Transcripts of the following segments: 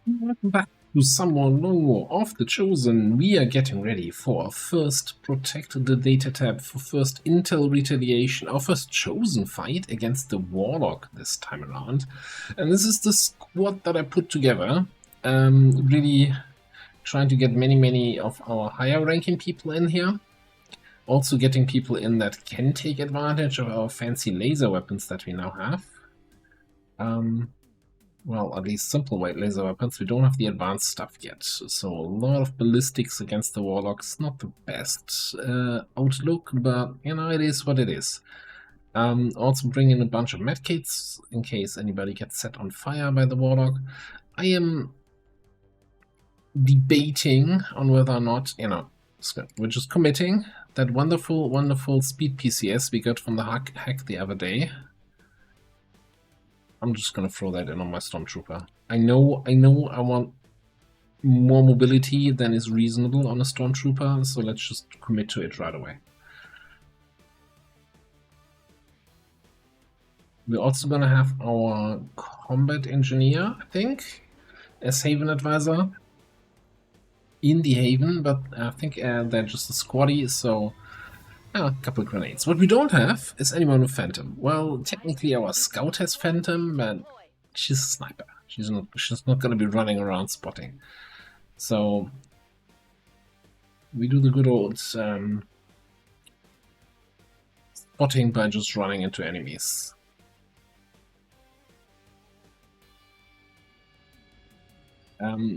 Welcome back to some more of the Chosen. We are getting ready for our first Protect the Data tab, for first Intel Retaliation, our first Chosen fight against the Warlock this time around. And this is the squad that I put together. Really trying to get many of our higher ranking people in here. Also getting people in that can take advantage of our fancy laser weapons that we now have. Well, at least simple weight laser weapons. We don't have the advanced stuff yet, so a lot of ballistics against the Warlocks. Not the best outlook, but you know, it is what it is. Also bring in a bunch of medkits in case anybody gets set on fire by the Warlock. I am debating on whether or not, you know, we're just committing that wonderful speed PCS we got from the hack the other day. I'm just gonna throw that in on my Stormtrooper. I know I want more mobility than is reasonable on a Stormtrooper, so let's just commit to it right away. We're also gonna have our combat engineer, I think, as Haven advisor in the Haven, but I think they're just a squaddy, so a couple of grenades. What we don't have is anyone with Phantom. Well, technically our scout has Phantom, but she's a sniper. She's not going to be running around spotting. So we do the good old spotting by just running into enemies.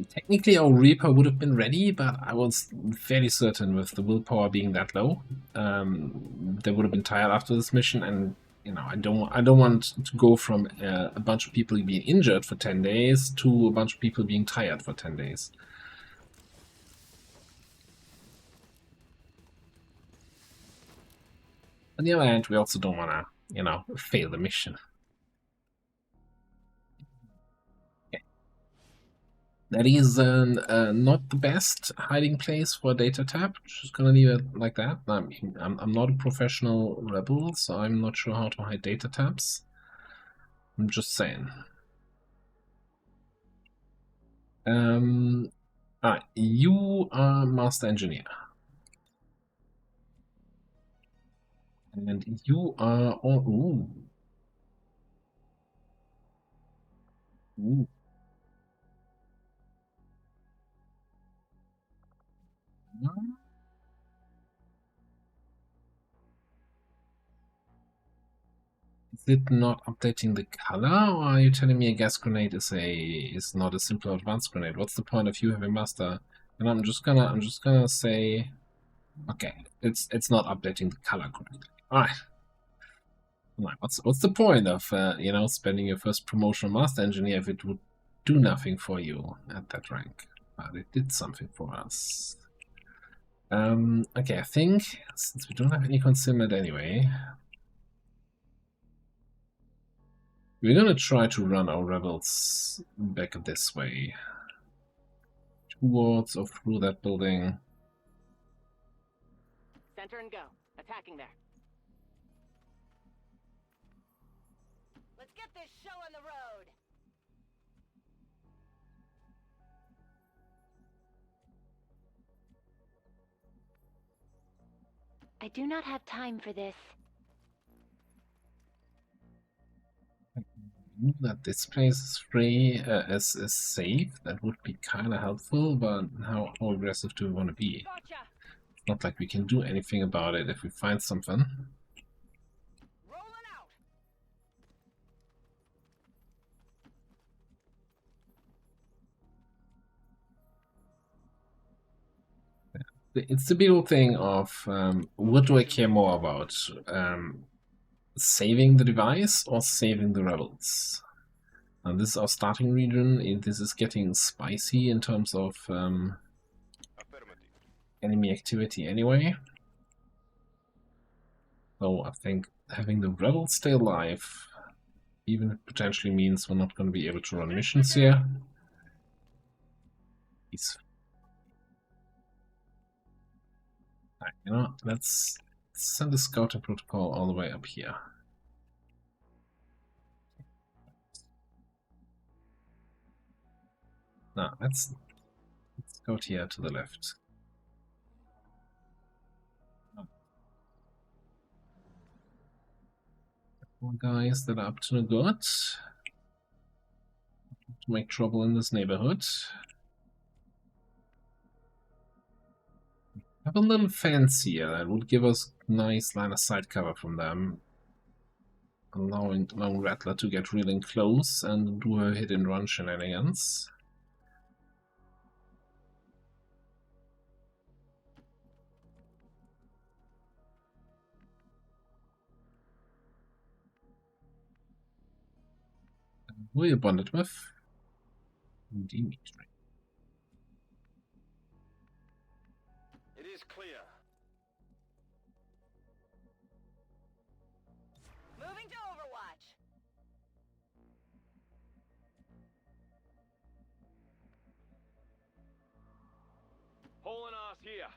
Technically our Reaper would have been ready, but I was fairly certain with the willpower being that low, they would have been tired after this mission, and you know, I don't want to go from a bunch of people being injured for 10 days to a bunch of people being tired for 10 days. On the other hand, we also don't want to, you know, fail the mission. That is not the best hiding place for a datatap. Just gonna leave it like that. I mean, I'm not a professional rebel, so I'm not sure how to hide datataps. I'm just saying. You are master engineer, and you are all. Ooh. Is it not updating the color, or are you telling me a gas grenade is not a simple advanced grenade? What's the point of you having master? And I'm just gonna say, okay, it's not updating the color correctly. All right. What's the point of you know, spending your first promotional master engineer if it would do nothing for you at that rank? But it did something for us. Okay, I think since we don't have any concealment anyway, we're gonna try to run our rebels back this way, towards or through that building. Center and go. Attacking there. Let's get this show on the road. I do not have time for this. That this place is free, is safe. That would be kind of helpful, but how aggressive do we want to be? Gotcha. It's not like we can do anything about it if we find something. Rolling out. It's the big old thing of what do I care more about? Saving the device or saving the rebels? And this is our starting region. This is getting spicy in terms of enemy activity anyway. So I think having the rebels stay alive, even if potentially means we're not going to be able to run missions here, is you know, let's send the scouting protocol all the way up here. No, let's go here to the left. More guys that are up to no good. To make trouble in this neighborhood. Have a little fence here that would give us nice line of sight cover from them. Allowing Rattler to get really close and do her hit and run shenanigans. Who are you bonded with? Dimitri. It is clear. Moving to Overwatch. Hole in ours here.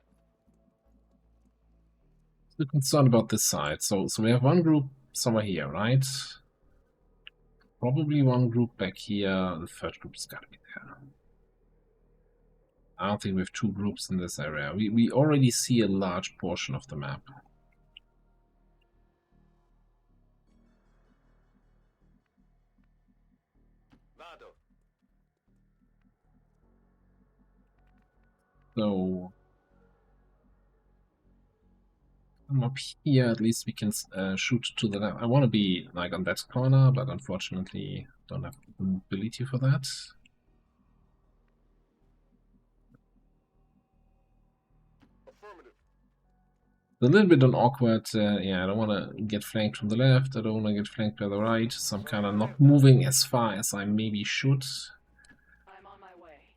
Still concerned about this side. So we have one group somewhere here, right? Probably one group back here. The third group's gotta be there. I don't think we have two groups in this area. We already see a large portion of the map. Vado. So I'm up here, at least we can shoot to the left. I want to be like on that corner, but unfortunately don't have the ability for that. Affirmative. A little bit an awkward, yeah, I don't want to get flanked from the left, I don't want to get flanked by the right, so I'm kind of not moving as far as I maybe should. I'm on my way.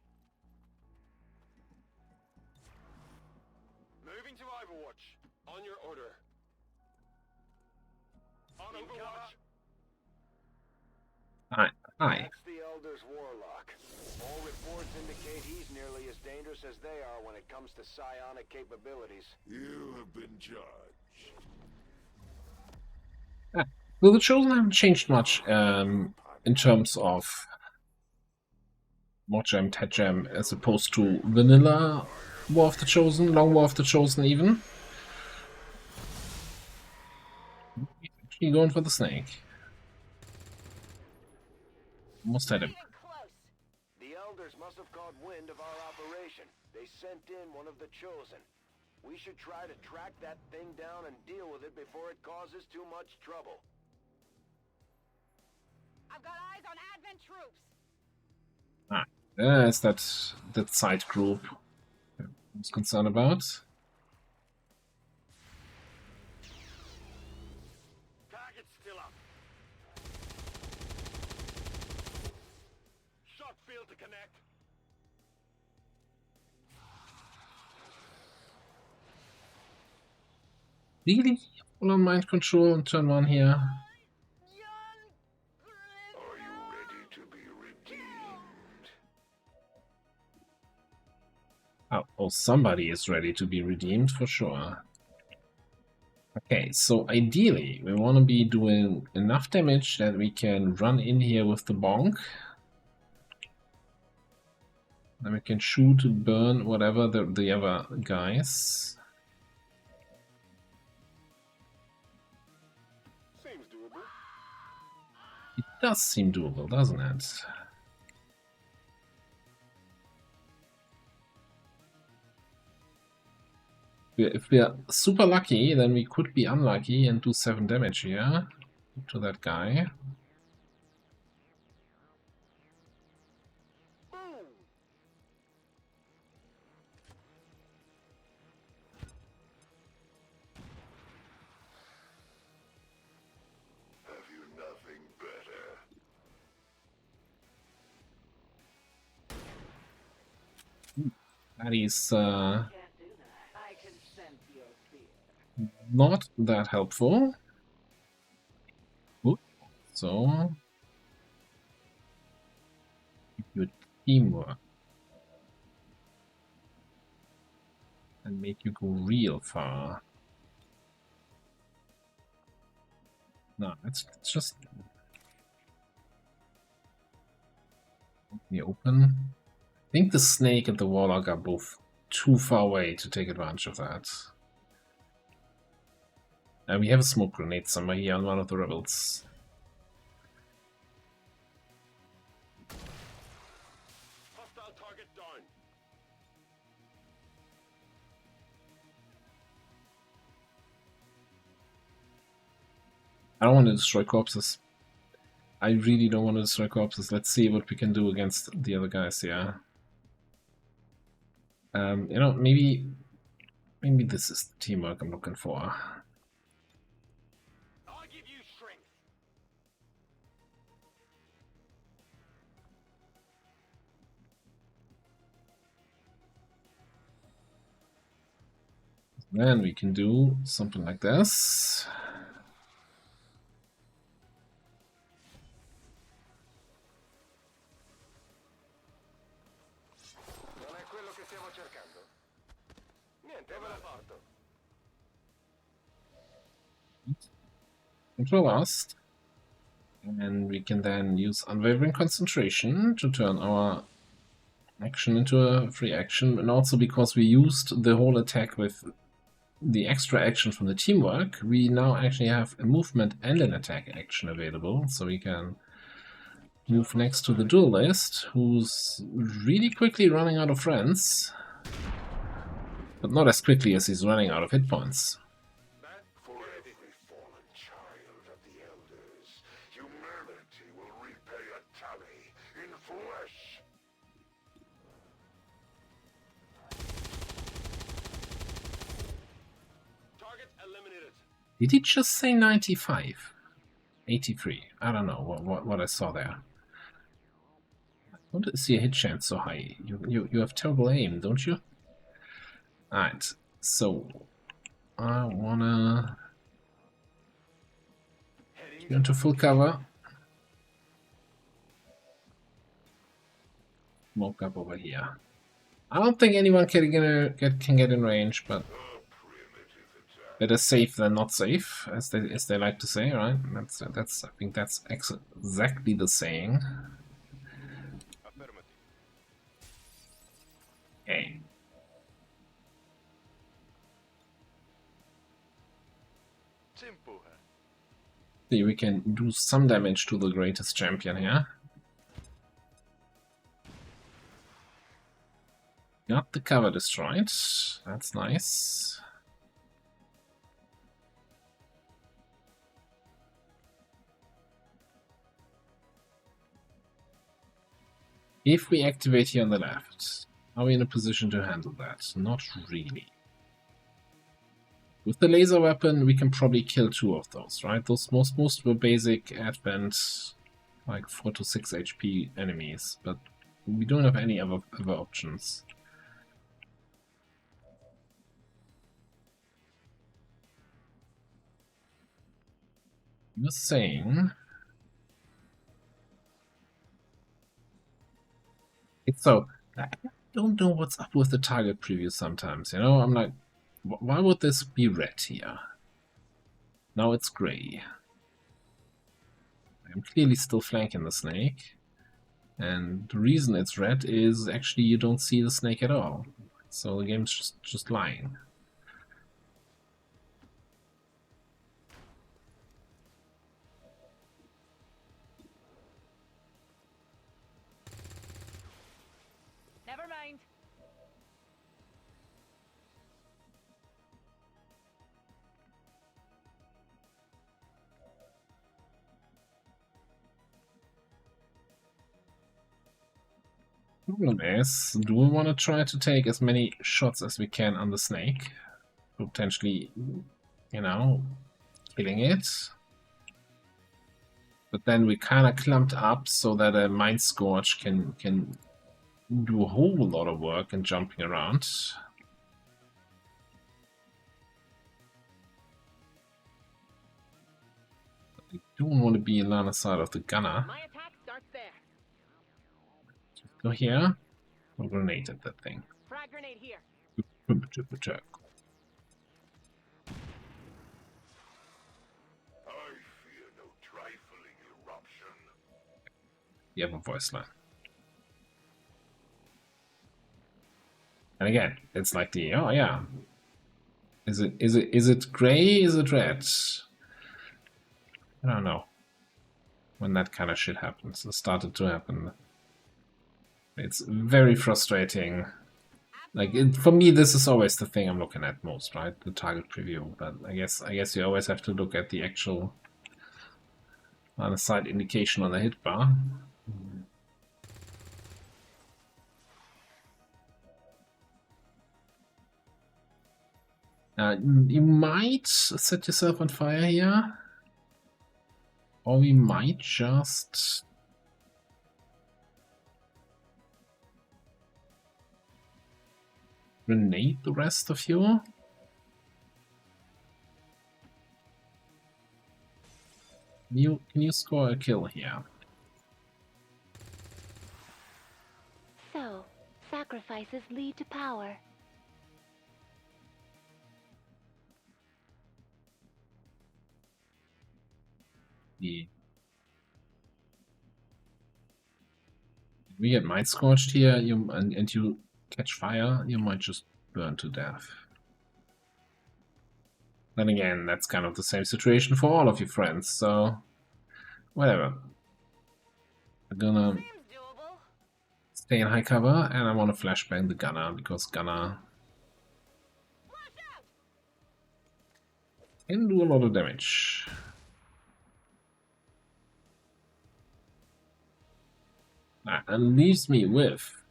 Moving to Overwatch. On your order. On Overwatch. Hi. That's the Elder's Warlock. All reports indicate he's nearly as dangerous as they are when it comes to psionic capabilities. You have been judged. Well, the Chosen haven't changed much in terms of Mod Gem, Tet Gem, as opposed to vanilla War of the Chosen, Long War of the Chosen even. Actually going for the snake. Almost had him. Even close. The Elders must have caught wind of our operation. They sent in one of the Chosen. We should try to track that thing down and deal with it before it causes too much trouble. I've got eyes on Advent troops. There's that side group I was concerned about. Target's still up. Shot field to connect. Really? Full on mind control and turn one here. Young Are you ready to be redeemed? Oh, somebody is ready to be redeemed for sure. Okay, so ideally we want to be doing enough damage that we can run in here with the bonk. Then we can shoot, burn, whatever the other guys. Seems doable. It does seem doable, doesn't it? If we are super lucky, then we could be unlucky and do 7 damage here to that guy. Boom. Have you nothing better? That is Can't do that. I can sense your fear. not that helpful. Oops. So, good teamwork and make you go real far. No, let's just be open. I think the snake and the warlock are both too far away to take advantage of that. We have a smoke grenade somewhere here on one of the rebels. Hostile target down. I don't want to destroy corpses. I really don't want to destroy corpses. Let's see what we can do against the other guys here. You know, maybe this is the teamwork I'm looking for. I'll give you strength. Then we can do something like this. Non è quello che stiamo cercando. Niente, ve l'ho fatto. Control last. And we can then use unwavering concentration to turn our action into a free action, and also because we used the whole attack with the extra action from the teamwork, we now actually have a movement and an attack action available, so we can move next to the duelist, who's really quickly running out of friends, but not as quickly as he's running out of hit points. For every fallen child of the elders, humanity will repay a tally in flesh. Target eliminated. Did he just say 95? 83. I don't know what I saw there. What is your hit chance so high? You have terrible aim, don't you? Alright, so I wanna go into full cover. Smoke up over here. I don't think anyone can get in range, but better safe than not safe, as they like to say, right? That's I think that's exactly the saying. Affirmative. Okay. See, we can do some damage to the greatest champion here. Got the cover destroyed. That's nice. If we activate here on the left, are we in a position to handle that? Not really. With the laser weapon, we can probably kill 2 of those, right? Those most were basic advent, like 4 to 6 HP enemies, but we don't have any other options. You're saying it's so. I don't know what's up with the target preview sometimes, you know? I'm like, why would this be red here? Now it's gray. I'm clearly still flanking the snake. And the reason it's red is actually you don't see the snake at all. So the game's just lying. Never mind. Problem is, do we want to try to take as many shots as we can on the snake? Potentially, you know, killing it. But then we kind of clumped up so that a Mind Scorch can do a whole lot of work and jumping around. I don't want to be in line of sight of the gunner. My attack starts there. Go here. Or grenade at that thing. Frag grenade here. I Primitive attack. fear no trifling eruption. You have a voice line. And again, it's like the, oh yeah. Is it gray? Is it red? I don't know. When that kind of shit happens, it started to happen. It's very frustrating. Like for me, this is always the thing I'm looking at most, right? The target preview. But I guess you always have to look at the actual line of sight indication on the hit bar. You might set yourself on fire here, or we might just grenade the rest of you. Can you score a kill here? So, sacrifices lead to power. Yeah. If we get Mind Scorched here, and you catch fire, you might just burn to death. Then again, that's kind of the same situation for all of you friends, so whatever. I'm gonna Seems doable. stay in high cover, and I want to flashbang the gunner, because gunner can do a lot of damage. That leaves me with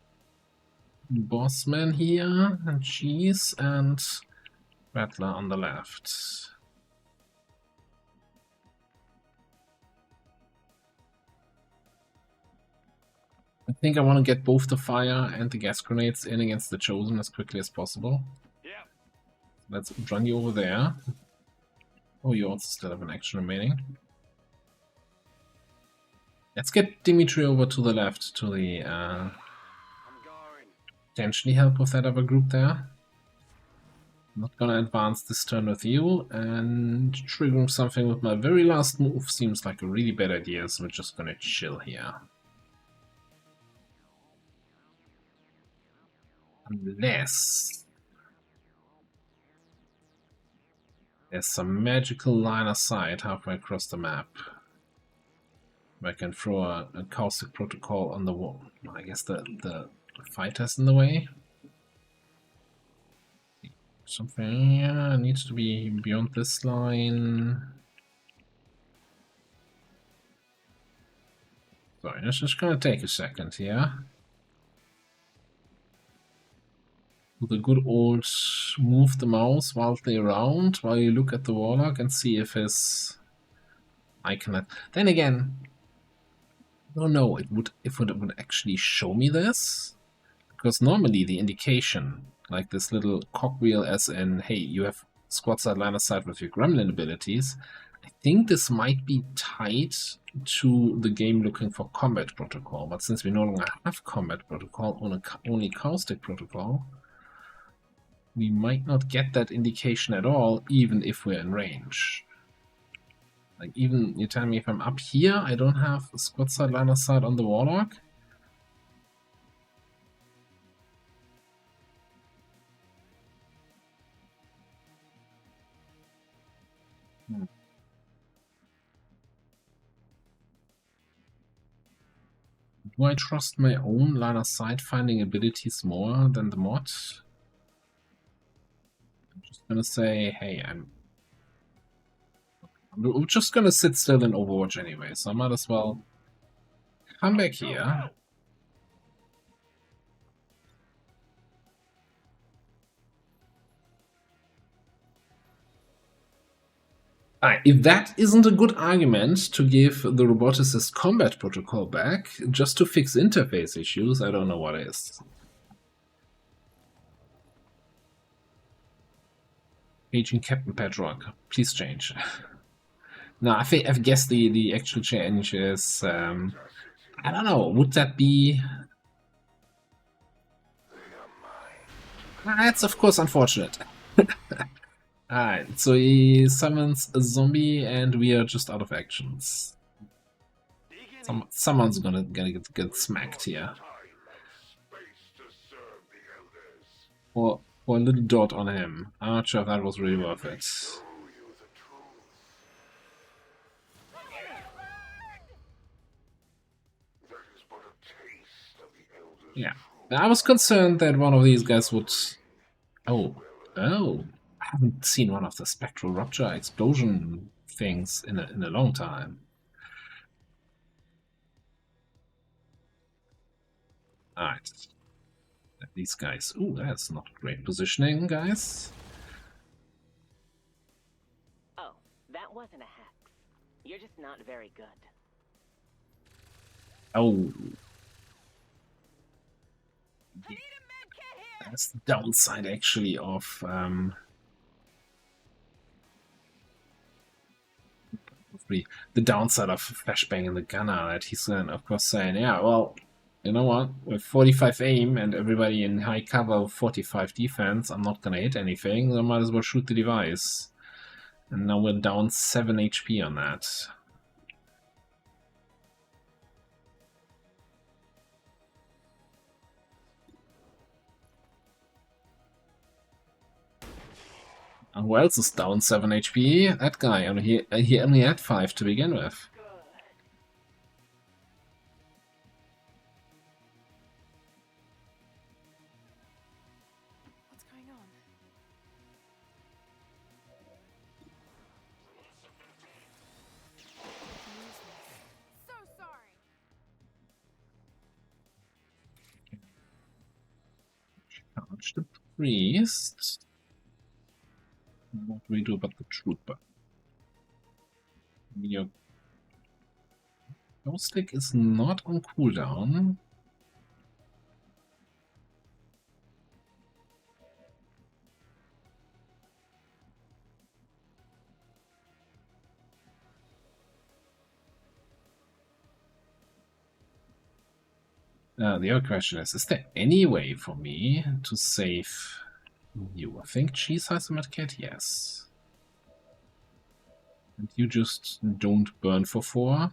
Bossman here, and Cheese, and Rattler on the left. I think I want to get both the fire and the gas grenades in against the Chosen as quickly as possible. Yeah. Let's run you over there. Oh, you also still have an action remaining. Let's get Dimitri over to the left, to the I'm going. potentially help with that other group there. I'm not gonna advance this turn with you, and triggering something with my very last move seems like a really bad idea, so we're just gonna chill here. Unless there's some magical line of sight halfway across the map. I can throw a caustic protocol on the wall. I guess the fighter's in the way. Something needs to be beyond this line. Sorry, it's just gonna take a second here. The good old move the mouse wildly around while you look at the Warlock and see if his icon. Then again, I don't know if it would actually show me this, because normally the indication, like this little cogwheel, as in, hey, you have squad side line of sight with your gremlin abilities. I think this might be tied to the game looking for combat protocol, but since we no longer have combat protocol, only caustic protocol, we might not get that indication at all, even if we're in range. Like, even, you tell me if I'm up here, I don't have a squad side line of sight on the Warlock. Do I trust my own line of sight finding abilities more than the mod? I'm just gonna say, hey, I'm just gonna sit still in Overwatch anyway, so I might as well come back here. Alright, if that isn't a good argument to give the roboticist combat protocol back just to fix interface issues, I don't know what is. Agent Captain Pedrock, please change. No, I guess the actual change is, I don't know, would that be... That's of course unfortunate. Alright, so he summons a zombie and we are just out of actions. Someone's gonna get smacked here. Time and space to serve the elders. for a little dot on him. I'm not sure if that was really worth it. Show you the truth. That is but a taste of the Elder's Yeah. truth. I was concerned that one of these guys would... Oh. I haven't seen one of the spectral rupture explosion things in a long time. Alright. These guys... Ooh, that's not great positioning, guys. Oh, that wasn't a hex. You're just not very good. Oh. I need a med kit here! That's the downside, actually, of... the downside of flashbanging the gunner, that he's then, of course, saying, yeah, well, you know what, with 45 aim and everybody in high cover 45 defense, I'm not gonna hit anything, so I might as well shoot the device. And now we're down 7 HP on that. And who else is down 7 HP? That guy, and he only had 5 to begin with. What's going on? So sorry. Charge the priest. What do we do about the trooper? Your ghost stick is not on cooldown. The other question is there any way for me to save you? I think Cheese has a medkit, yes. And you just don't burn for 4.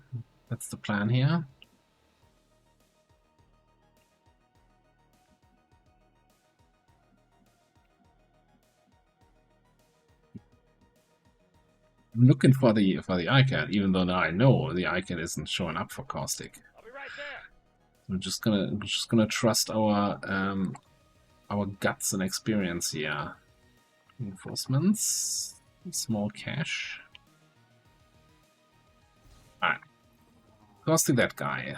That's the plan here. I'm looking for the icon, even though now I know the icon isn't showing up for caustic. I'll be right there. We're just gonna trust our guts and experience here. Reinforcements, small cash. Alright. Caustic that guy.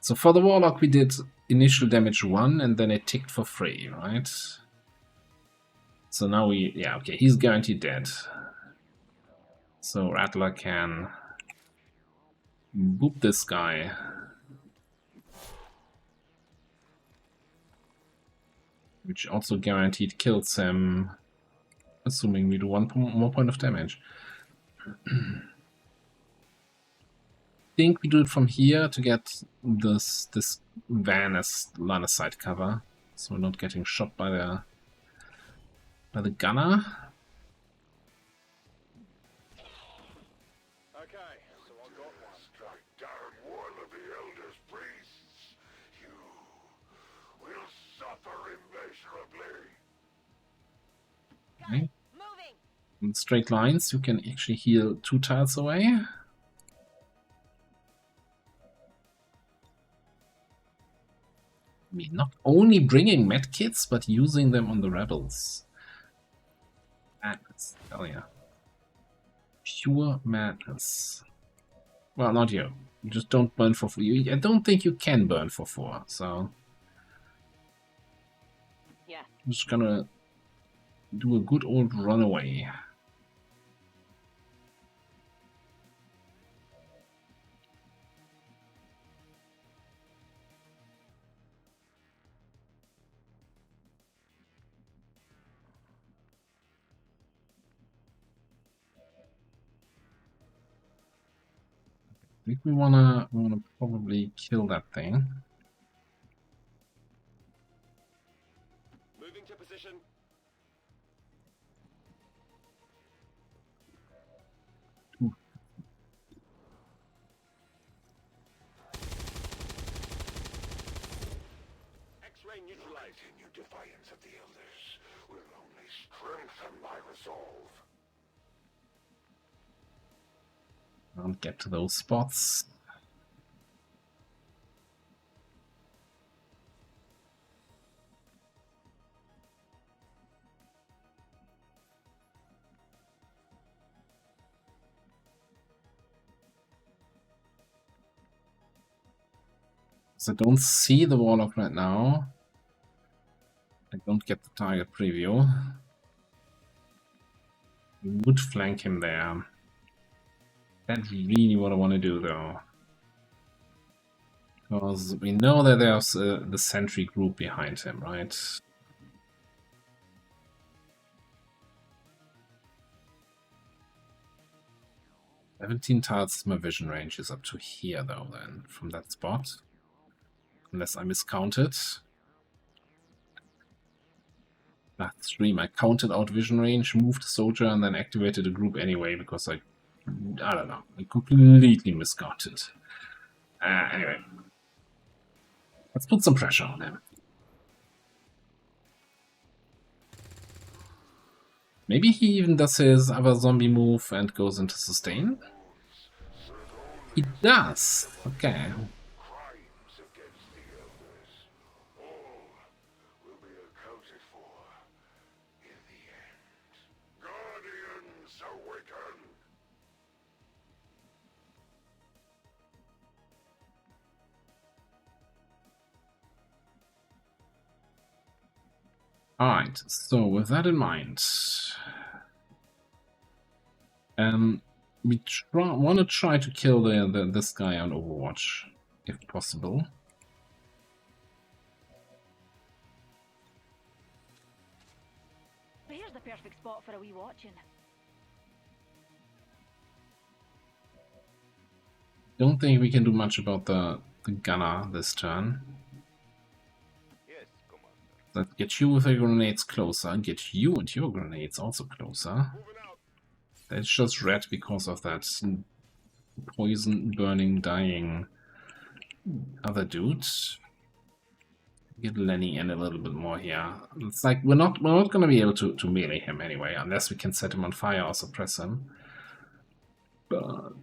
So for the Warlock we did initial damage 1 and then it ticked for 3, right? So now we... yeah, okay, he's guaranteed dead. So Rattler can boop this guy. Which also guaranteed kills him, assuming we do 1 more point of damage. I think we do it from here to get this van as line of sight cover, so we're not getting shot by the gunner. Okay, so I got one. Strike down one of the Elder's priests. You will suffer immeasurably. Okay. Moving! In straight lines, you can actually heal 2 tiles away. I mean, not only bringing medkits, but using them on the rebels. Madness, hell yeah. Pure madness. Well, not you. You just don't burn for 4. I don't think you can burn for 4, so... Yeah. I'm just gonna do a good old runaway. I think we wanna probably kill that thing. Moving to position. X-ray neutralized. Continue defiance of the Elders. strengthen my resolve. Don't get to those spots. So I don't see the Warlock right now. I don't get the target preview. We would flank him there. That's really what I want to do, though. Because we know that there's the sentry group behind him, right? "17 tiles, my vision range is up to here, though, then, from that spot. Unless I miscounted. Last stream, I counted out vision range, moved the soldier, and then activated the group anyway, because I don't know, I completely miscounted. Anyway. Let's put some pressure on him. Maybe he even does his other zombie move and goes into sustain? He does! Okay. Crimes against the elders. All will be accounted for in the end. Guardians awaken! Alright, so with that in mind, we want to try to kill this guy on Overwatch, if possible. Here's the perfect spot for a wee watching. Don't think we can do much about the gunner this turn. Yes, Commander. Let's get you with your grenades closer, get you and your grenades also closer. Moving out. That's just red because of that poison, burning, dying other dude. Get Lenny in a little bit more here. It's like we're not gonna be able to melee him anyway, unless we can set him on fire or suppress him. But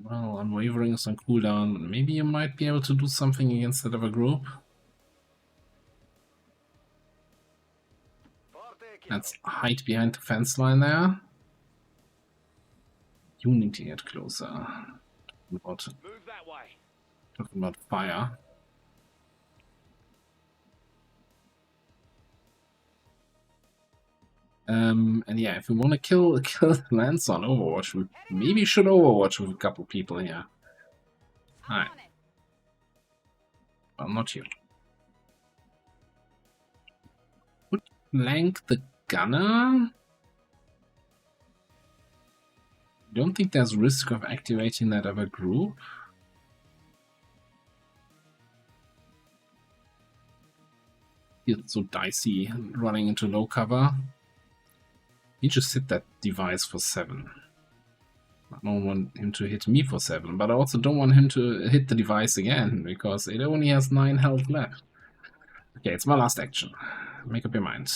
well, Unwavering is on cooldown. Maybe you might be able to do something against that other group. Let's hide behind the fence line there. You need to get closer. Move that way. Talking about fire. And yeah, if we want to kill Lance on Overwatch, we maybe should Overwatch with a couple people here. Alright. Well, not you. Would flank the gunner? Don't think there's risk of activating that other group. It's so dicey running into low cover. He just hit that device for 7. I don't want him to hit me for 7, but I also don't want him to hit the device again, because it only has 9 health left. Okay, it's my last action. Make up your mind.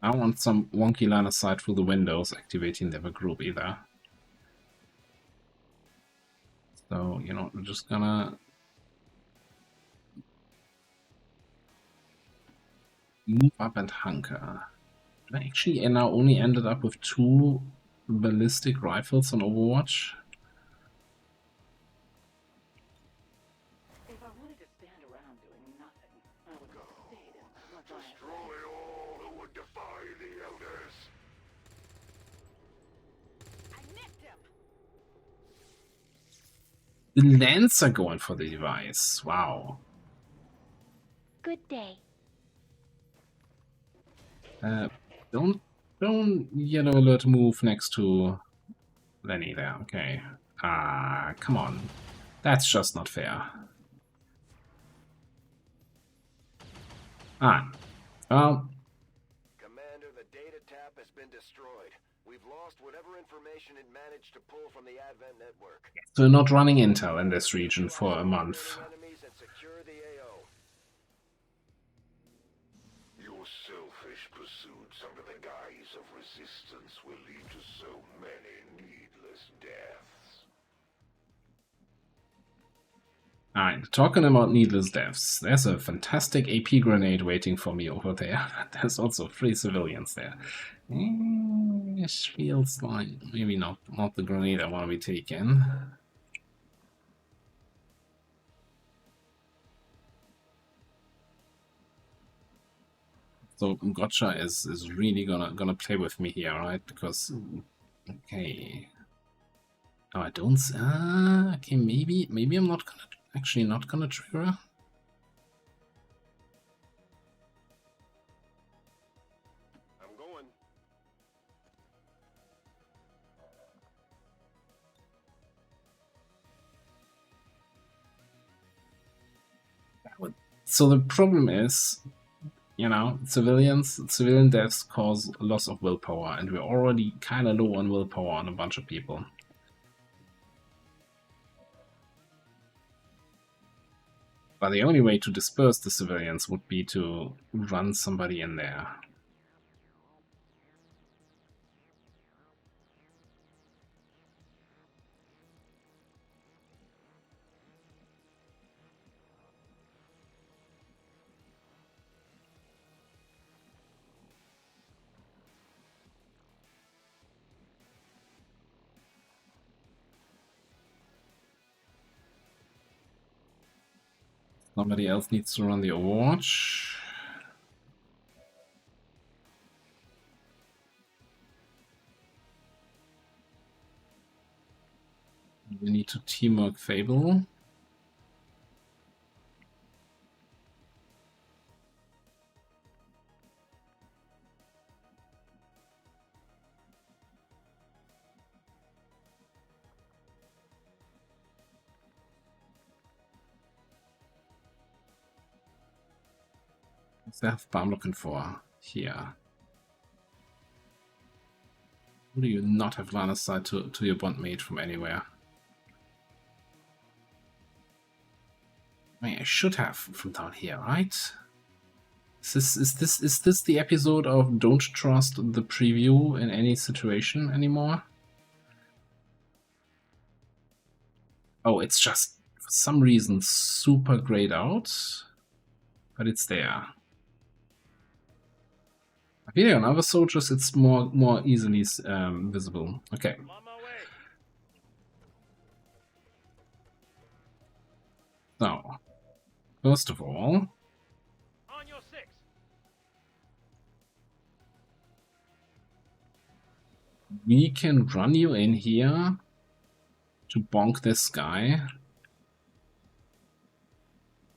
I don't want some wonky line of sight through the windows activating the other group either. So, you know, I'm just gonna move up and hunker. I actually now only ended up with 2 ballistic rifles on Overwatch. If I wanted to stand around doing nothing, I would have stayed in my Destroy all who would defy the elders. I nicked him. The Lancer going for the device. Wow. Good day. Don't yellow alert move next to Lenny there. Okay. Come on. That's just not fair. Well, Commander, the destroyed. We've lost whatever information it managed to pull from the Advent network. So we're not running intel in this region for a month. Enemies and secure the AO. Your selfish pursuits under the guise of resistance will lead to so many needless deaths. Alright, talking about needless deaths, there's a fantastic AP grenade waiting for me over there. There's also 3 civilians there. This feels like maybe not the grenade I want to be taking. So Gotcha is really gonna play with me here, right? Because okay. Oh, I don't. Okay, maybe I'm not gonna actually not gonna trigger. I'm going. So the problem is, you know, civilian deaths cause loss of willpower, and we're already kind of low on willpower on a bunch of people. But the only way to disperse the civilians would be to run somebody in there. Somebody else needs to run the Overwatch. We need to teamwork Fable. What's the health bar I'm looking for? Here. Who do you not have line of sight to your bondmate from anywhere? I mean, I should have from down here, right? Is this the episode of Don't Trust the Preview in any situation anymore? Oh, it's just for some reason super grayed out, but it's there. I feel like on other soldiers it's more easily visible. Okay. I'm on my way. So, first of all, On your 6. we can run you in here to bonk this guy,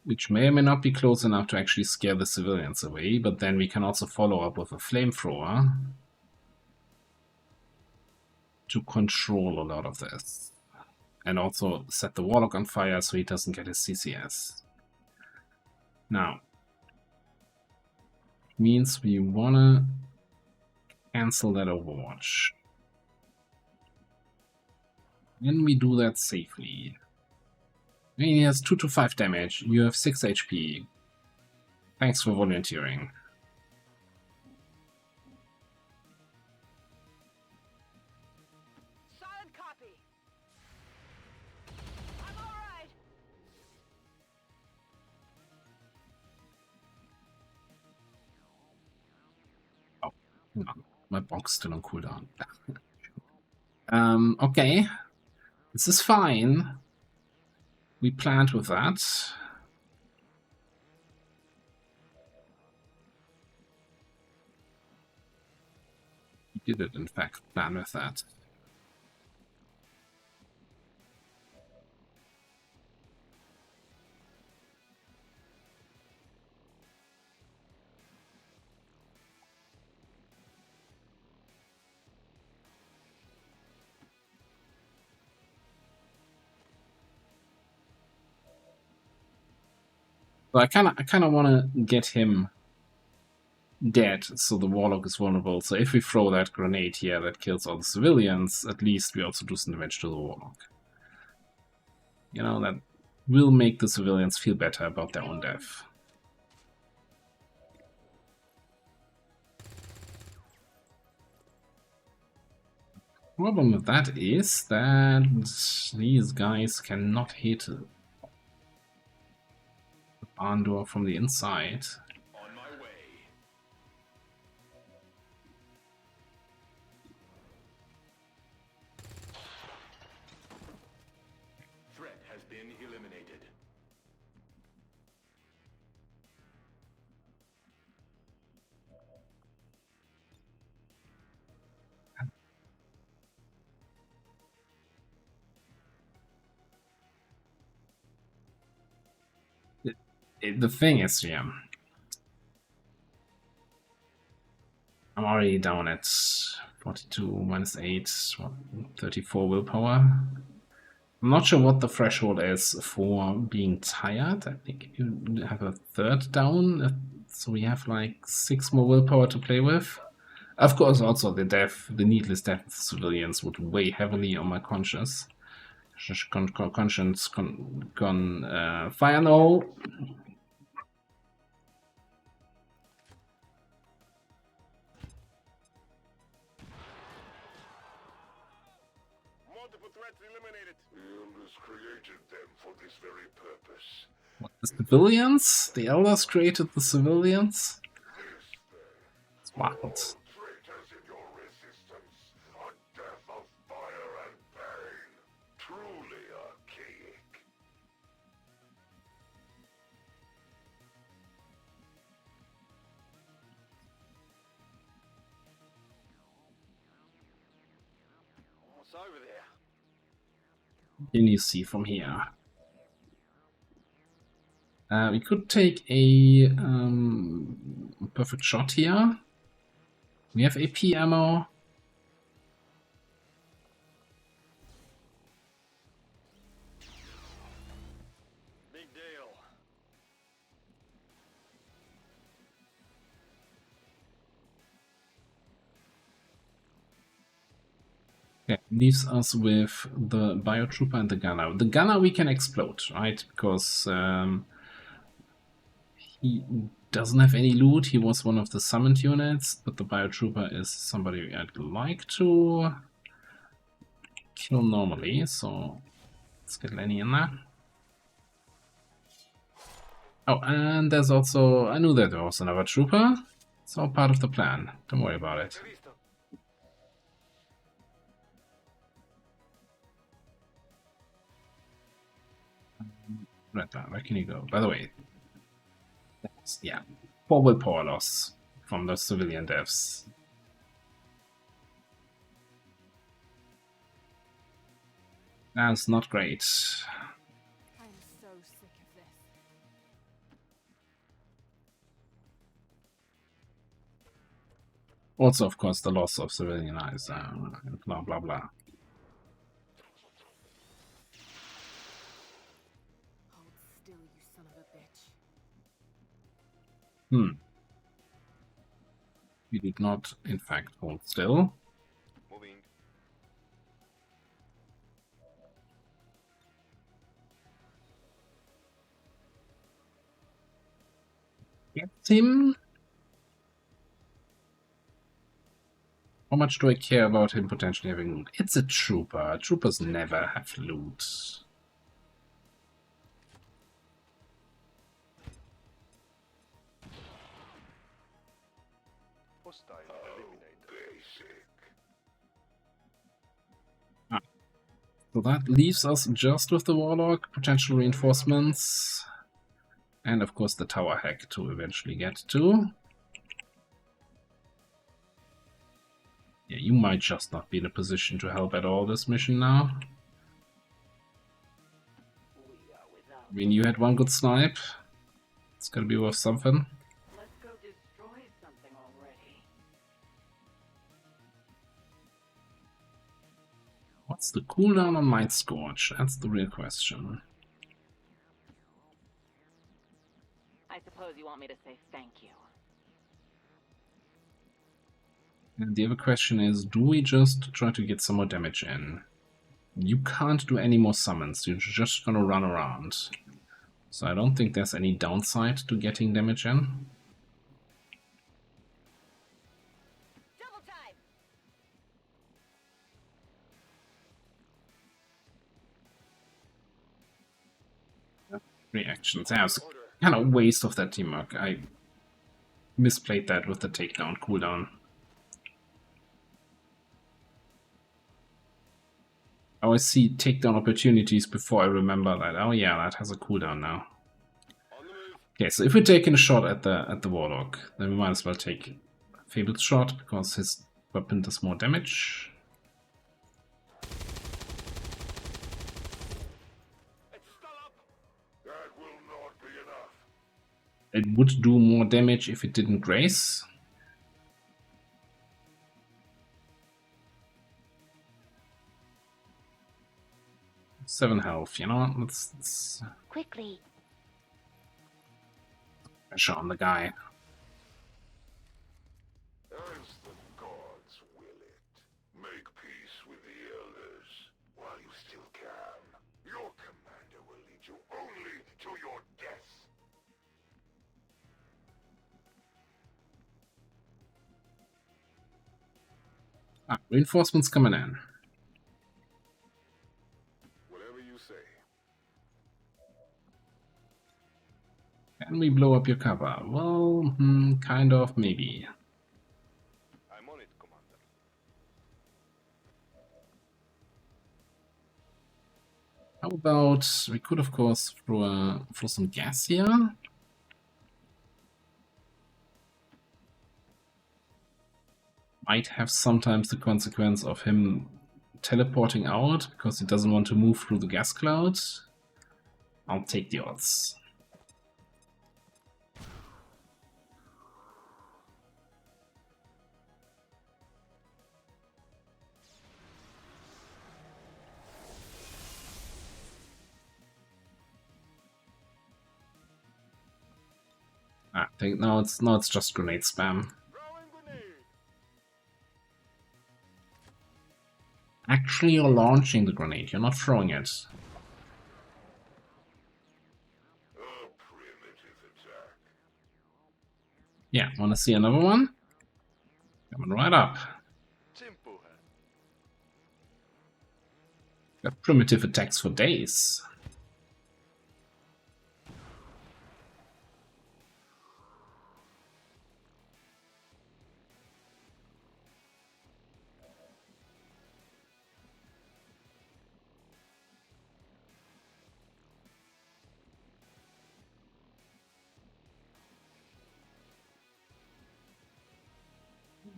which may or may not be close enough to actually scare the civilians away, but then we can also follow up with a flamethrower to control a lot of this. And also set the Warlock on fire so he doesn't get his CCS. Now, means we wanna cancel that Overwatch. Can we do that safely? I mean, he has 2 to 5 damage. You have 6 HP. Thanks for volunteering. Solid copy. I'm all right. Oh, no, my bonk's still on cooldown. Okay. This is fine. We planned with that. We did it, in fact, plan with that. So I kind of want to get him dead, so the Warlock is vulnerable. So if we throw that grenade here that kills all the civilians, at least we also do some damage to the Warlock. You know, that will make the civilians feel better about their own death. Problem with that is that these guys cannot hit the barn door from the inside. On my way. Threat has been eliminated. The thing is, yeah, I'm already down at 42 minus 8, 34 willpower. I'm not sure what the threshold is for being tired. I think you have a third down, so we have like 6 more willpower to play with. Of course, also the needless death of civilians would weigh heavily on my conscience. Conscience fire no. Multiple threats eliminated. The Elders created them for this very purpose. What, the civilians? The Elders created the civilians? It's wild. Traitors in your resistance, a death of fire and pain. Truly archaic. What's over there? Can you see from here? We could take a perfect shot here. We have AP ammo. Big deal. Okay, leaves us with the biotrooper and the gunner. The gunner we can explode, right? Because he doesn't have any loot. He was one of the summoned units, but the biotrooper is somebody I'd like to kill normally. So let's get Lenny in there. Oh, and there's also, I knew that there was another trooper. It's all part of the plan. Don't worry about it. Right now, where can you go? By the way, yeah, 4 willpower loss from the civilian deaths. That's not great. I'm so sick of this. Also, of course, the loss of civilian eyes, and blah blah blah. Hold still, you son of a bitch. We did not, in fact, hold still. Moving. Get him. How much do I care about him potentially having loot? It's a trooper. Troopers never have loot. Hostile eliminated. Basic. So that leaves us just with the Warlock, potential reinforcements, and of course the tower hack to eventually get to. Yeah, you might just not be in a position to help at all this mission now. I mean, you had one good snipe. It's gonna be worth something. Let's go destroy something already. What's the cooldown on Might Scorch? That's the real question. I suppose you want me to say thank you. And the other question is, do we just try to get some more damage in? You can't do any more summons, you're just gonna run around. So I don't think there's any downside to getting damage in. Double time! Reactions. Yeah, it's kind of a waste of that teamwork. I misplayed that with the takedown cooldown. I always see takedown opportunities before I remember that. Oh yeah, that has a cooldown now. Okay, so if we're taking a shot at the Warlock, then we might as well take Fable's shot because his weapon does more damage. That will not be enough. It would do more damage if it didn't grace. Seven health, you know, let's Quickly. pressure on the guy. As the gods will it. Make peace with the elders while you still can. Your commander will lead you only to your death. Ah, reinforcements coming in. Whatever you say. Can we blow up your cover? Well, kind of, maybe. I'm on it, Commander. How about we could, of course, throw some gas here. Might have sometimes the consequence of him teleporting out because he doesn't want to move through the gas cloud. I'll take the odds. I think now it's just grenade spam. Actually, you're launching the grenade, you're not throwing it. A primitive attack. Yeah, wanna see another one? Coming right up. Got primitive attacks for days.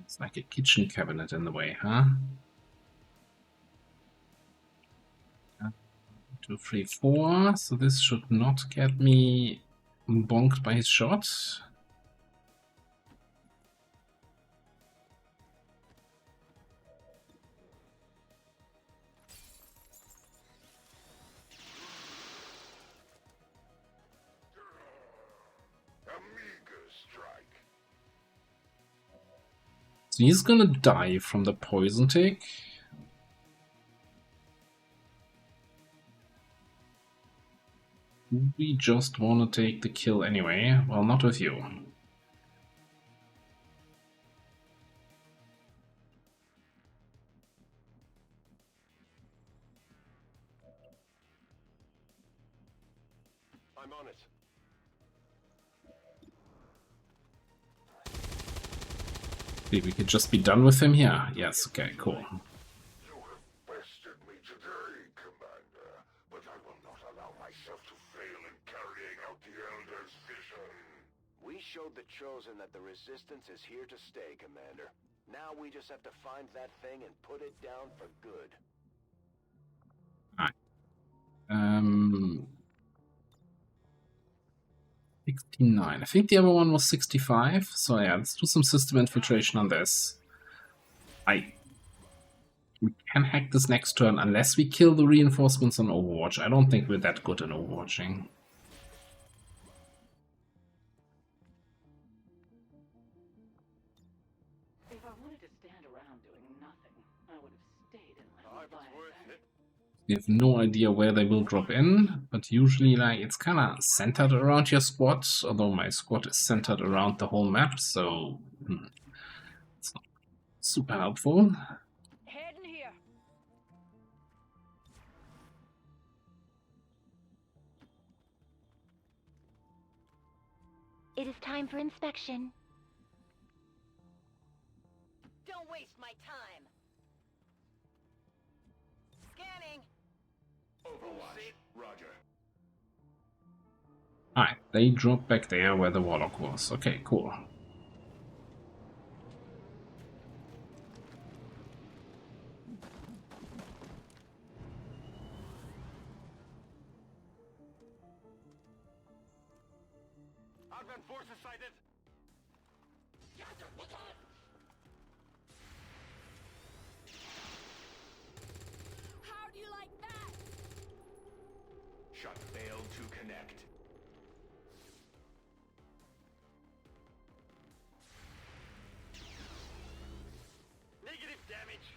It's like a kitchen cabinet in the way, huh? 2, 3, 4. So this should not get me bonked by his shot. A meager strike. So he's gonna die from the poison tick. We just wanna take the kill anyway. Well, not with you. I'm on it. See, we could just be done with him here. Yes, okay, cool. You have bested me today, Commander, but I will not allow myself to fail in carrying out the Elder's vision. We showed the Chosen that the Resistance is here to stay, Commander. Now we just have to find that thing and put it down for good. 69. I think the other one was 65. So yeah, let's do some system infiltration on this. We can hack this next turn unless we kill the reinforcements on Overwatch. I don't think we're that good in Overwatching. If I wanted to stand around doing nothing, I would have stayed in my If it's worth it. We have no idea where they will drop in, but usually like it's kind of centered around your squad, although my squad is centered around the whole map, so it's not super helpful. Head in here. It is time for inspection. Don't waste my time. Scanning. Overwatch. Roger. Alright, they dropped back there where the Warlock was. Okay, cool. Advent forces sighted. How do you like that? Shot failed to connect. Negative damage.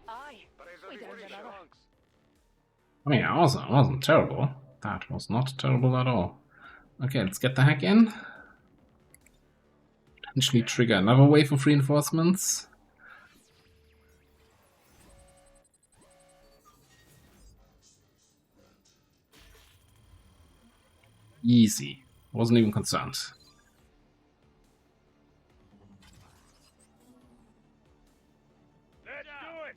Aye. We done that other. I mean, it wasn't terrible. That was not terrible at all. Okay, let's get the hack in. Potentially trigger another wave of reinforcements. Easy. Wasn't even concerned. Let's do it!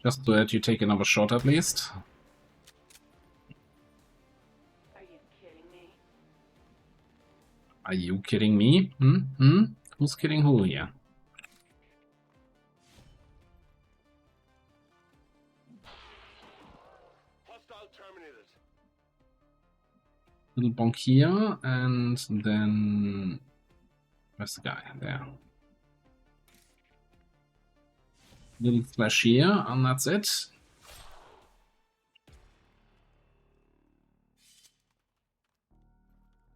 Just so that you take another shot at least. Are you kidding me? Are you kidding me? Who's kidding who here? Hostile terminated. Little bonk here, and then... Where's the guy? There. Little flash here, and that's it.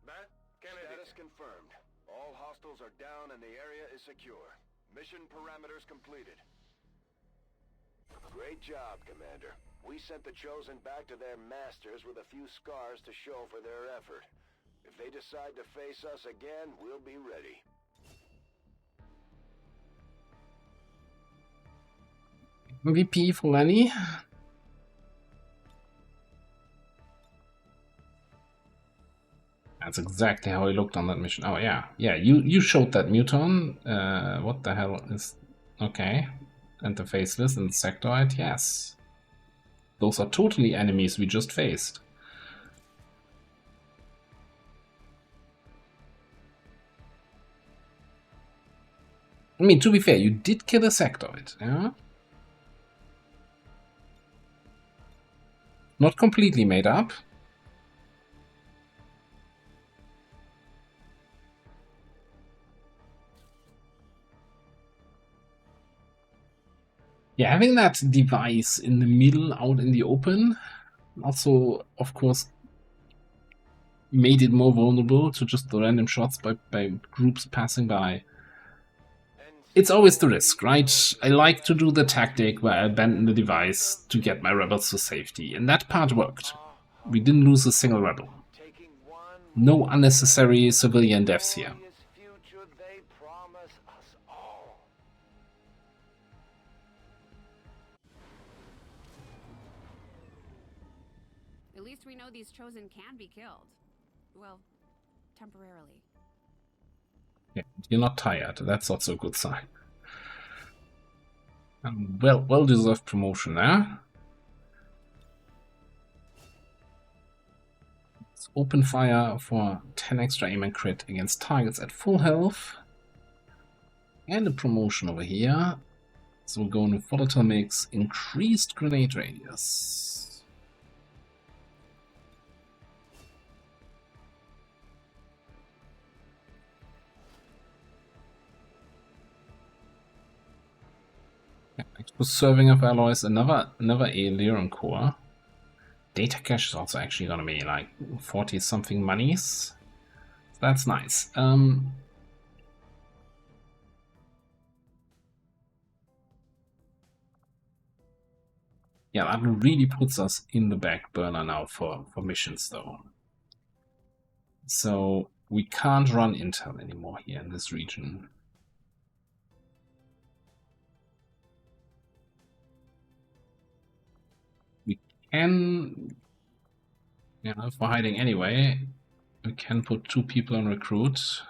Matt, status confirmed. All hostiles are down and the area is secure. Mission parameters completed. Great job, Commander. We sent the Chosen back to their masters with a few scars to show for their effort. If they decide to face us again, we'll be ready. MVP for Lenny. That's exactly how he looked on that mission. Oh yeah, yeah. You showed that muton. What the hell is? Okay, and the faceless and the sectoid. Yes, those are totally enemies we just faced. I mean, to be fair, you did kill a sectoid, yeah? Not completely made up. Yeah, having that device in the middle, out in the open, also, of course, made it more vulnerable to just the random shots by groups passing by. It's always the risk, right? I like to do the tactic where I abandon the device to get my rebels to safety, and that part worked. We didn't lose a single rebel. No unnecessary civilian deaths here. At least we know these chosen can be killed. Well, temporarily. Yeah, you're not tired. That's also a good sign. Well-deserved promotion there. Let's open fire for 10 extra aim and crit against targets at full health. And a promotion over here. So we're going with volatile mix, increased grenade radius. Serving of alloys, another alien core. data cache is also actually gonna be like 40 something monies. That's nice. Yeah, that really puts us in the back burner now for missions though. So we can't run intel anymore here in this region. We can, you know, if we're hiding anyway, we can put 2 people on recruit.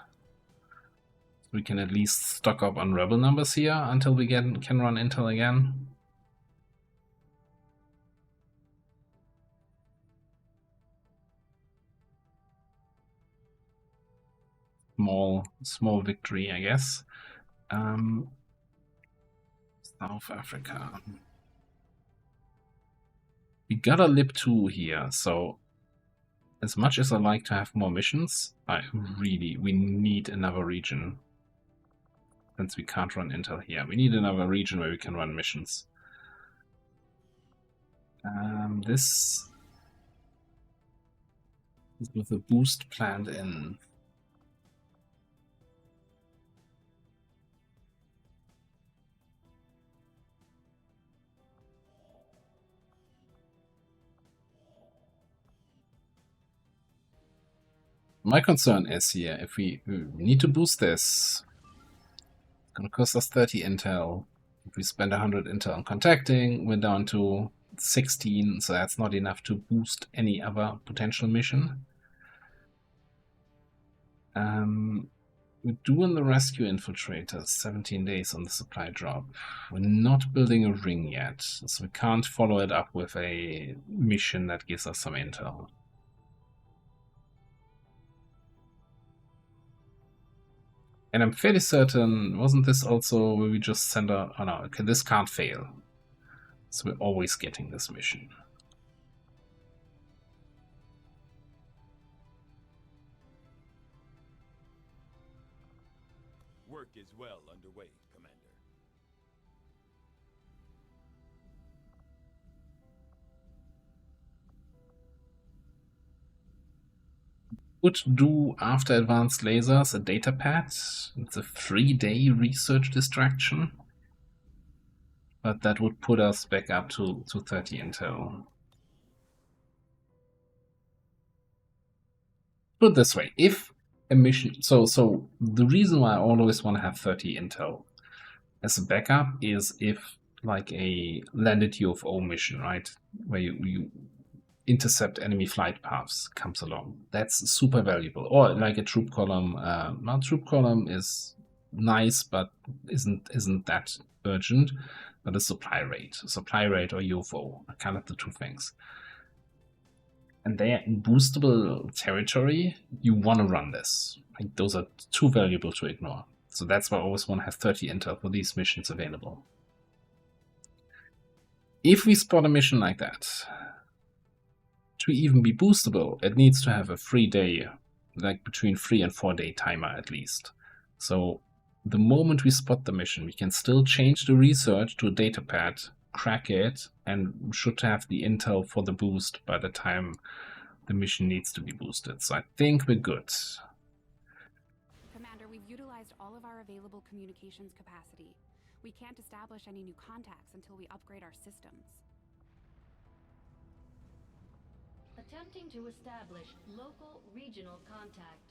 We can at least stock up on rebel numbers here until we can run intel again. Small victory, I guess. South Africa. We got a LIB2 here, so as much as I like to have more missions, we need another region. Since we can't run intel here, we need another region where we can run missions. This is with a boost planned in. My concern is here, if we need to boost this, it's going to cost us 30 intel. If we spend 100 intel on contacting, we're down to 16, so that's not enough to boost any other potential mission. We're doing the rescue infiltrators, 17 days on the supply drop. We're not building a ring yet, so we can't follow it up with a mission that gives us some intel. And I'm fairly certain, wasn't this also where we just send a... Oh no, okay, this can't fail. So we're always getting this mission. Work is well underway, Commander. Would do after advanced lasers a data pad. It's a 3-day research distraction. But that would put us back up to 30 intel. Put it this way, if a mission... So the reason why I always want to have 30 intel as a backup is if like a landed UFO mission, right? Where you intercept enemy flight paths comes along. That's super valuable. Or like a troop column. Now troop column is nice, but isn't that urgent. But a supply rate or UFO are kind of the two things. And they are in boostable territory. You want to run this. Like, those are too valuable to ignore. So that's why I always want to have 30 intel for these missions available. If we spot a mission like that, to even be boostable, it needs to have a 3-day, like between 3 and 4 day timer at least. So the moment we spot the mission, we can still change the research to a data pad, crack it, and should have the intel for the boost by the time the mission needs to be boosted. So I think we're good. Commander, we've utilized all of our available communications capacity. We can't establish any new contacts until we upgrade our systems. Attempting to establish local regional contact.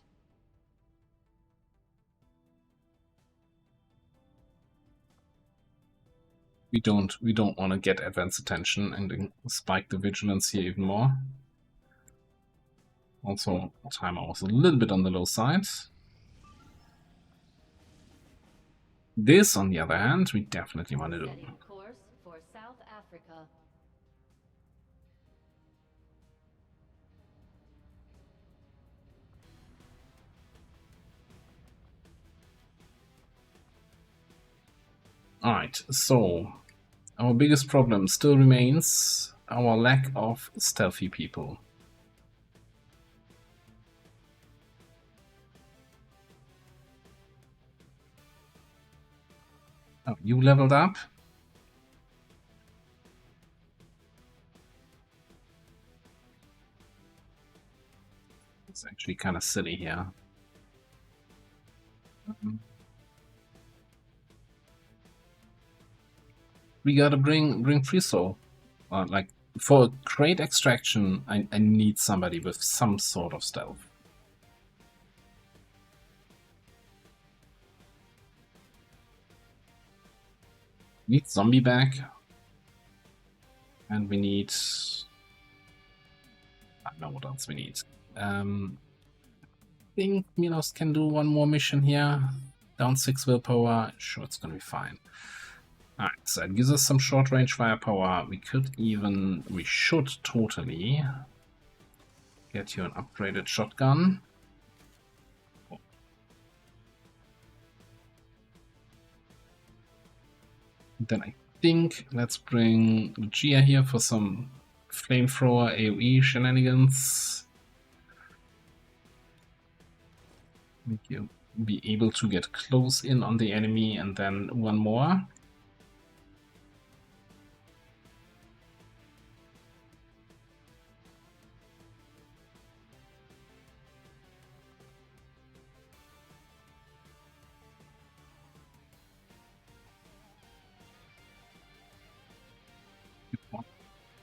We don't want to get advanced attention and spike the vigilance here even more. Also, timer was a little bit on the low side. This, on the other hand, we definitely want to do. Setting course for South Africa. Alright, so our biggest problem still remains our lack of stealthy people. Oh, you leveled up? It's actually kind of silly here. We gotta bring free soul. Like for a crate extraction, I need somebody with some sort of stealth. Need zombie back, and we need. I don't know what else we need. I think Milos can do one more mission here. Down 6 willpower. Sure, it's gonna be fine. Alright, so it gives us some short range firepower. We should totally get you an upgraded shotgun. Then I think let's bring Lucia here for some flamethrower AoE shenanigans. Make you be able to get close in on the enemy, and then one more.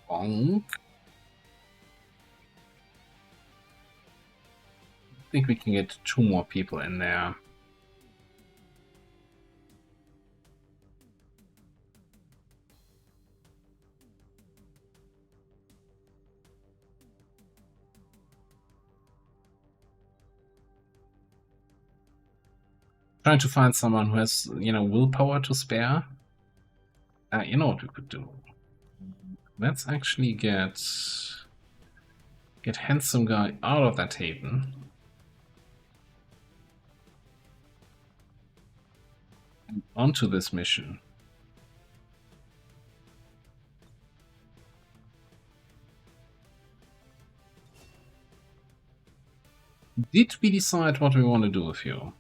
Bonk. I think we can get 2 more people in there. Trying to find someone who has, willpower to spare. You know what we could do? Let's actually get handsome guy out of that haven. And onto this mission. Did we decide what we want to do with you?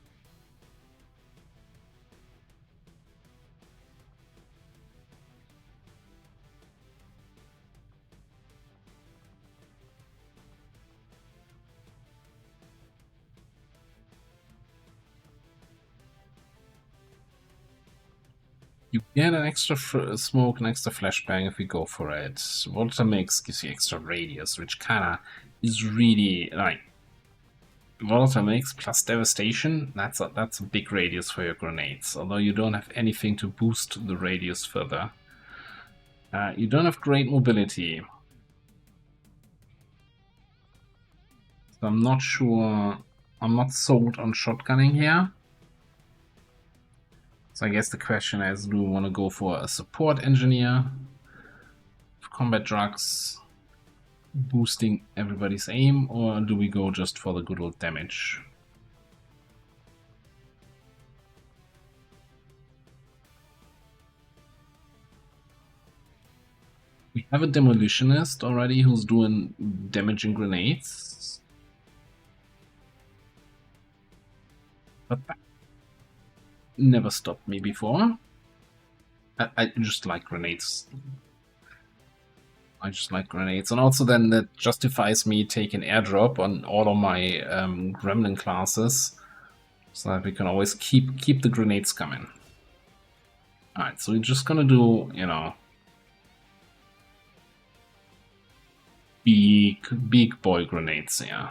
You get an extra smoke, an extra flashbang if we go for it. Volatile Mix gives you extra radius, which kinda is really like Volatile Mix plus Devastation. That's a big radius for your grenades. Although you don't have anything to boost the radius further. You don't have great mobility, so I'm not sure. I'm not sold on shotgunning here. So I guess the question is, do we want to go for a support engineer, combat drugs, boosting everybody's aim, or do we go just for the good old damage? We have a demolitionist already who's doing damaging grenades. But that never stopped me before. I just like grenades. I just like grenades. And also then that justifies me taking airdrop on all of my gremlin classes, so that we can always keep the grenades coming. Alright, so we're just gonna do, big boy grenades, yeah.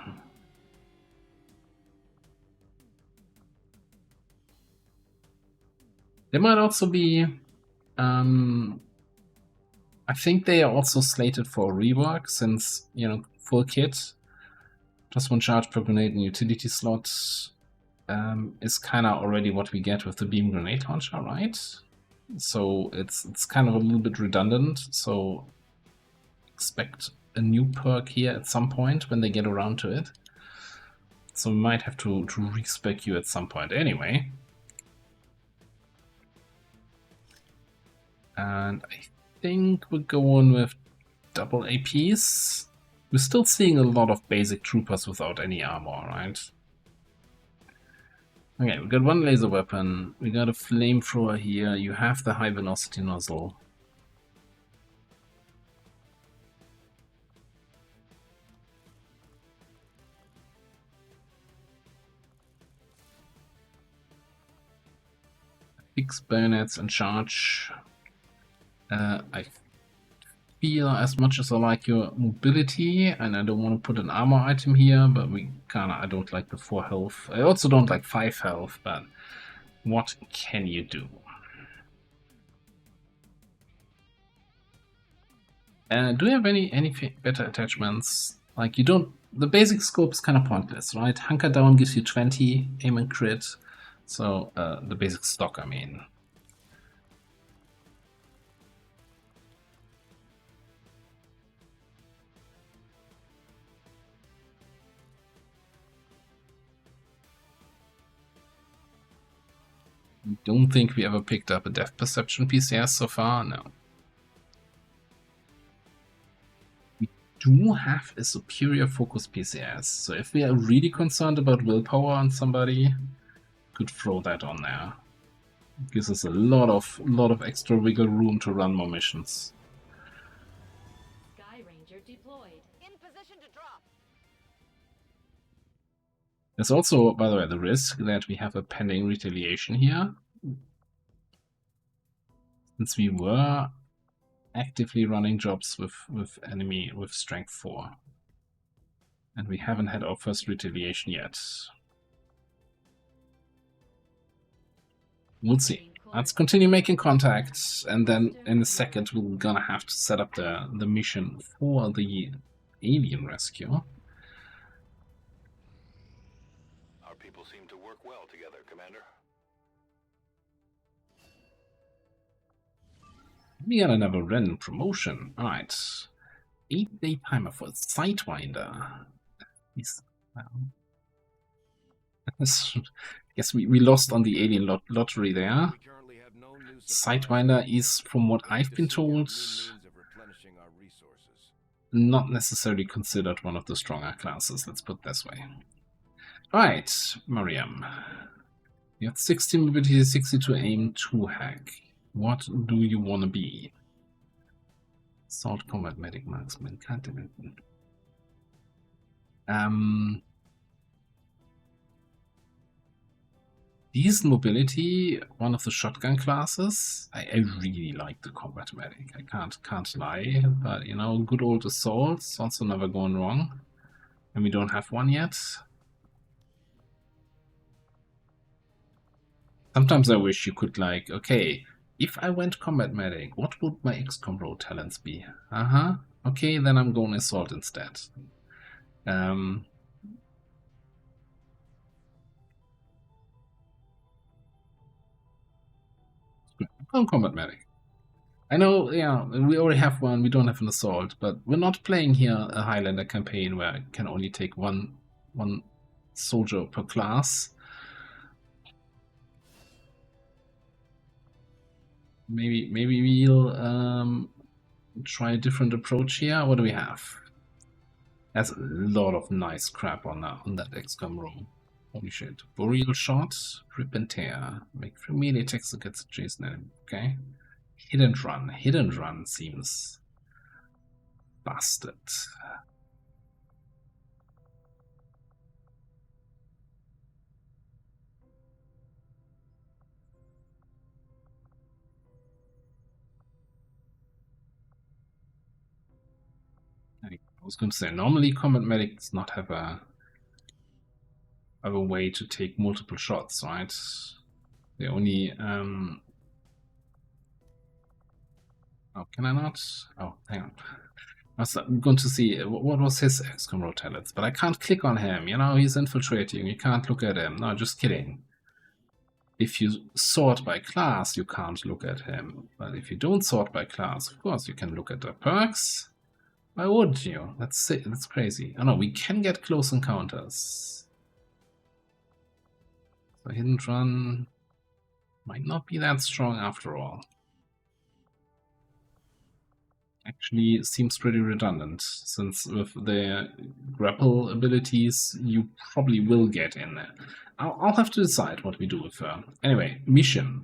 There might also be, I think they are also slated for rework, since, full kit, plus 1 charge per grenade and utility slot is kind of already what we get with the beam grenade launcher, right? So it's kind of a little bit redundant, so expect a new perk here at some point when they get around to it. So we might have to respec you at some point anyway. And I think we're going with double APs. We're still seeing a lot of basic troopers without any armor, right? Okay, we got 1 laser weapon, we got a flamethrower here, you have the high velocity nozzle. 6 bayonets in charge. I feel as much as I like your mobility, and I don't want to put an armor item here, but I don't like the 4 health. I also don't like 5 health, but what can you do? Do you have any better attachments? Like, you don't... The basic scope is kind of pointless, right? Hunker down gives you 20, aim and crit. So, the basic stock, I mean. I don't think we ever picked up a depth perception PCS so far, no. We do have a superior focus PCS, so if we are really concerned about willpower on somebody, could throw that on there. It gives us a lot of extra wiggle room to run more missions. Sky Ranger deployed. In position to drop. There's also, by the way, the risk that we have a pending retaliation here. Since we were actively running jobs with enemy with strength 4. And we haven't had our first retaliation yet. We'll see. Let's continue making contacts, and then in a second we're gonna have to set up the mission for the alien rescue. Our people seem to work well together, Commander. We got another random promotion. Alright. 8-day timer for Sidewinder. Well, guess we lost on the alien lottery there. Sidewinder is, from what I've been told, not necessarily considered one of the stronger classes, let's put it this way. Alright, Mariam. You have 60 mobility, 62 aim, 2 hack. What do you want to be? Assault combat medic marksman, can't imagine. Decent mobility, one of the shotgun classes. I really like the combat medic. I can't lie, but you know, good old assault's also never going wrong. And we don't have one yet. Sometimes I wish you could, like, okay, if I went combat medic, what would my XCOM role talents be? Okay, then I'm going assault instead. I'm combat medic. I know, yeah, we already have one, we don't have an assault, but we're not playing here a Highlander campaign where I can only take one soldier per class. Maybe we'll try a different approach here. What do we have? There's a lot of nice crap on that XCOM room. Holy shit. Boreal shot, rip and tear. Make 3 melee attacks against adjacent enemy. Okay. Hidden run. Hidden run seems busted. I was going to say, normally combat medic does not have a way to take multiple shots, right? They only oh, can I not? Oh, hang on. I was going to see what was his XCOM role talents, but I can't click on him. You know, he's infiltrating. You can't look at him. No, just kidding. If you sort by class, you can't look at him. But if you don't sort by class, of course, you can look at the perks. Why wouldn't you? That's crazy. Oh no, we can get close encounters. So hidden run might not be that strong after all. Actually seems pretty redundant, since with the grapple abilities you probably will get in there. I'll have to decide what we do with her. Anyway, mission.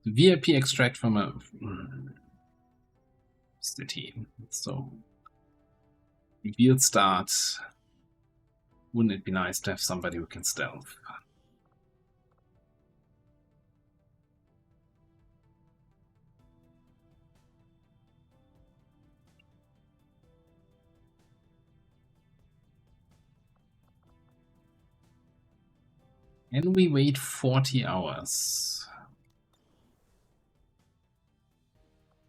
VIP extract from a city. So revealed start. Wouldn't it be nice to have somebody who can stealth? And we wait 40 hours.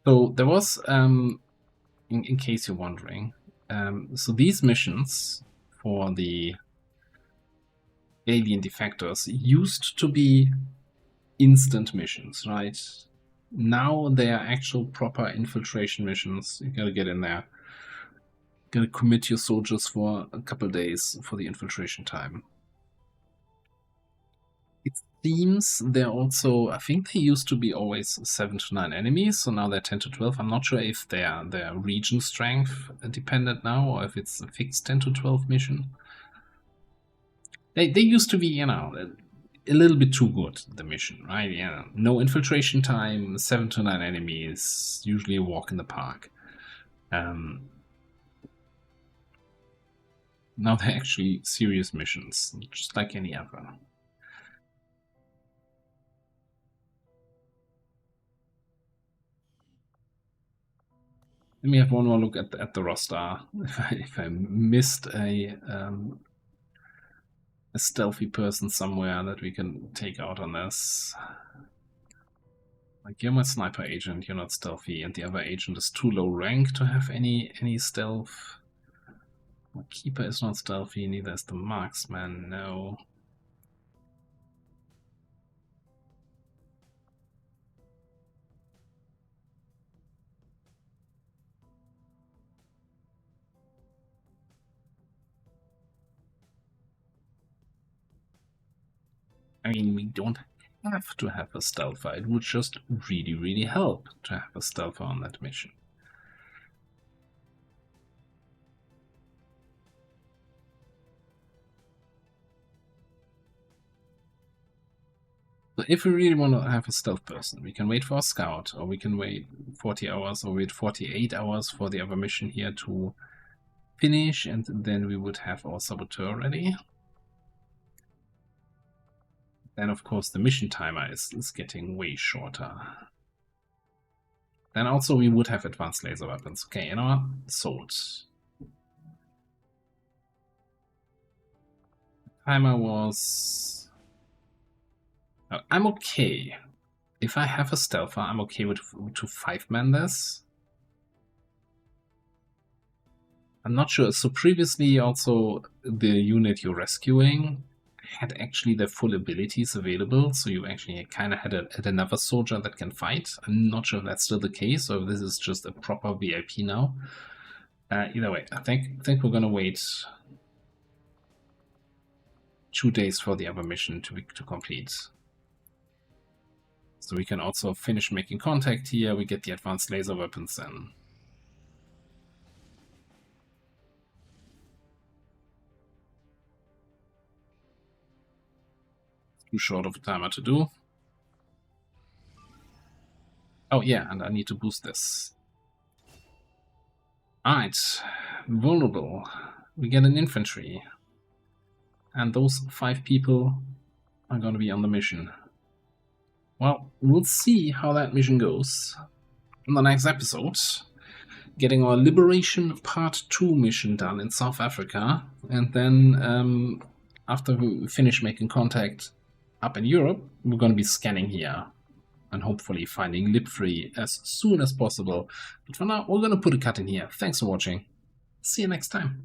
So there was, in case you're wondering, so these missions for the alien defectors used to be instant missions, right? Now they are actual proper infiltration missions. You gotta get in there. Gotta commit your soldiers for a couple days for the infiltration time. It seems they're also, I think they used to be always 7 to 9 enemies, so now they're 10 to 12. I'm not sure if they're region strength dependent now, or if it's a fixed 10 to 12 mission. They used to be, you know, a little bit too good, the mission, right? Yeah, no infiltration time, 7 to 9 enemies, usually a walk in the park. Now they're actually serious missions, just like any other. Let me have one more look at the roster. If I missed a stealthy person somewhere that we can take out on this. Like, you're my sniper agent, you're not stealthy, and the other agent is too low rank to have any stealth. My keeper is not stealthy, neither is the marksman, no. I mean, we don't have to have a stealther. It would just really, really help to have a stealther on that mission. So if we really want to have a stealth person, we can wait for a scout, or we can wait 40 hours, or wait 48 hours for the other mission here to finish, and then we would have our saboteur ready. Then, of course, the mission timer is getting way shorter. Then also we would have advanced laser weapons. Okay, you know what? Sold. Timer was... I'm okay. If I have a stealther, I'm okay with to 5-man this. I'm not sure. So previously also the unit you're rescuing had actually their full abilities available, so you actually kind of had another soldier that can fight. I'm not sure if that's still the case, or if this is just a proper VIP now. Either way, I think we're gonna wait 2 days for the other mission to complete. So we can also finish making contact here, we get the advanced laser weapons then. Too short of a timer to do. Oh yeah, and I need to boost this. Alright, vulnerable. We get an infantry. And those 5 people are going to be on the mission. Well, we'll see how that mission goes in the next episode. Getting our Liberation Part 2 mission done in South Africa. And then after we finish making contact up in Europe, we're going to be scanning here and hopefully finding Lib3 as soon as possible. But for now, we're going to put a cut in here. Thanks for watching. See you next time.